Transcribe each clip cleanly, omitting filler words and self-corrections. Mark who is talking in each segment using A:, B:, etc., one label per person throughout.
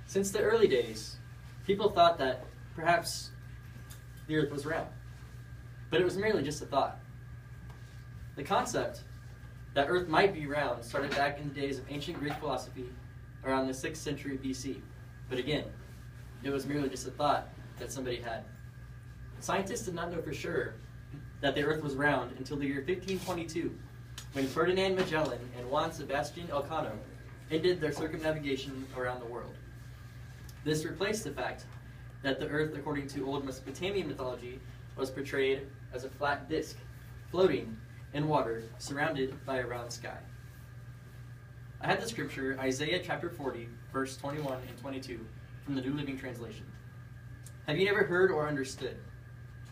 A: Since the early days, people thought that perhaps the earth was round, but it was merely just a thought. The concept that earth might be round started back in the days of ancient Greek philosophy around the 6th century BC, but again, it was merely just a thought that somebody had. Scientists did not know for sure that the earth was round until the year 1522, when Ferdinand Magellan and Juan Sebastian Elcano ended their circumnavigation around the world. This replaced the fact that the earth, according to old Mesopotamian mythology, was portrayed as a flat disk, floating in water, surrounded by a round sky. I had the scripture, Isaiah chapter 40, verse 21 and 22, from the New Living Translation. Have you never heard or understood?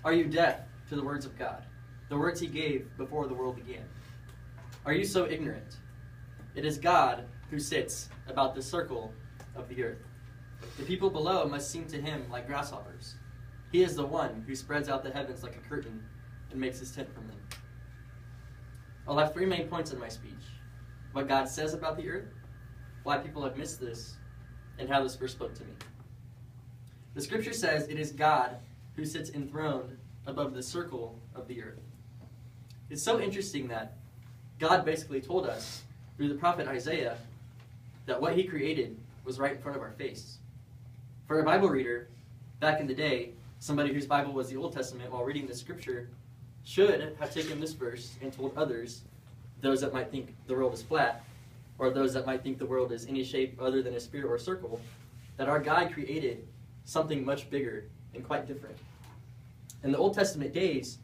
A: Are you deaf to the words of God, the words he gave before the world began? Are you so ignorant? It is God who sits about the circle of the earth. The people below must seem to him like grasshoppers. He is the one who spreads out the heavens like a curtain and makes his tent from them. I'll have 3 main points in my speech: what God says about the earth, why people have missed this, and how this verse spoke to me. The scripture says it is God who sits enthroned above the circle of the earth. It's so interesting that God basically told us through the prophet Isaiah that what he created was right in front of our face. For a Bible reader, back in the day, somebody whose Bible was the Old Testament, while reading the scripture, should have taken this verse and told others, those that might think the world is flat, or those that might think the world is any shape other than a sphere or circle, that our God created something much bigger and quite different. In the Old Testament days,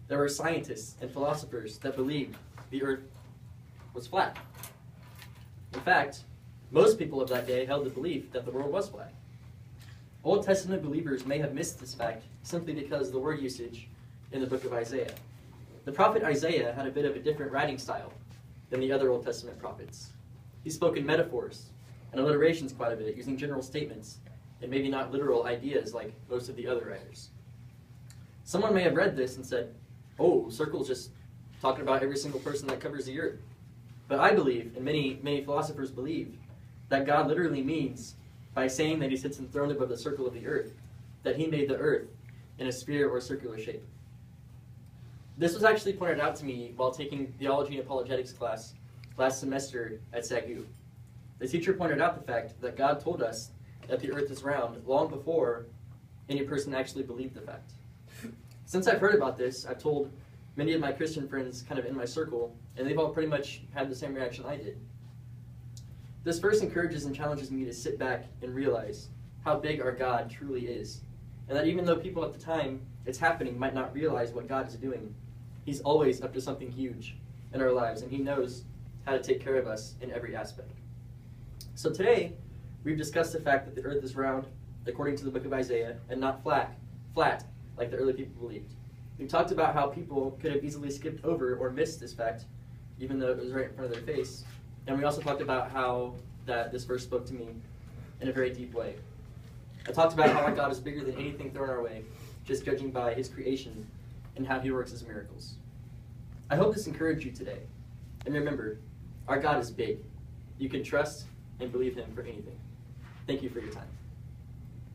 A: there were scientists and philosophers that believed the earth was flat. In fact, most people of that day held the belief that the world was flat. Old Testament believers may have missed this fact simply because of the word usage in the book of Isaiah. The prophet Isaiah had a bit of a different writing style than the other Old Testament prophets. He spoke in metaphors and alliterations quite a bit, using general statements and maybe not literal ideas like most of the other writers. Someone may have read this and said, oh, circle's just talking about every single person that covers the earth. But I believe, and many philosophers believe, that God literally means, by saying that he sits enthroned above the circle of the earth, that he made the earth in a sphere or circular shape. This was actually pointed out to me while taking theology and apologetics class last semester at SAGU. The teacher pointed out the fact that God told us that the earth is round long before any person actually believed the fact. Since I've heard about this, I've told many of my Christian friends kind of in my circle, and they've all pretty much had the same reaction I did. This verse encourages and challenges me to sit back and realize how big our God truly is, and that even though people at the time it's happening might not realize what God is doing, he's always up to something huge in our lives, and he knows how to take care of us in every aspect. So today, we've discussed the fact that the earth is round, according to the book of Isaiah, and not flat, like the early people believed. We've talked about how people could have easily skipped over or missed this fact, even though it was right in front of their face. And we also talked about how that this verse spoke to me in a very deep way. I talked about how our God is bigger than anything thrown our way, just judging by his creation and how he works his miracles. I hope this encouraged you today. And remember, our God is big. You can trust and believe him for anything. Thank you for your time.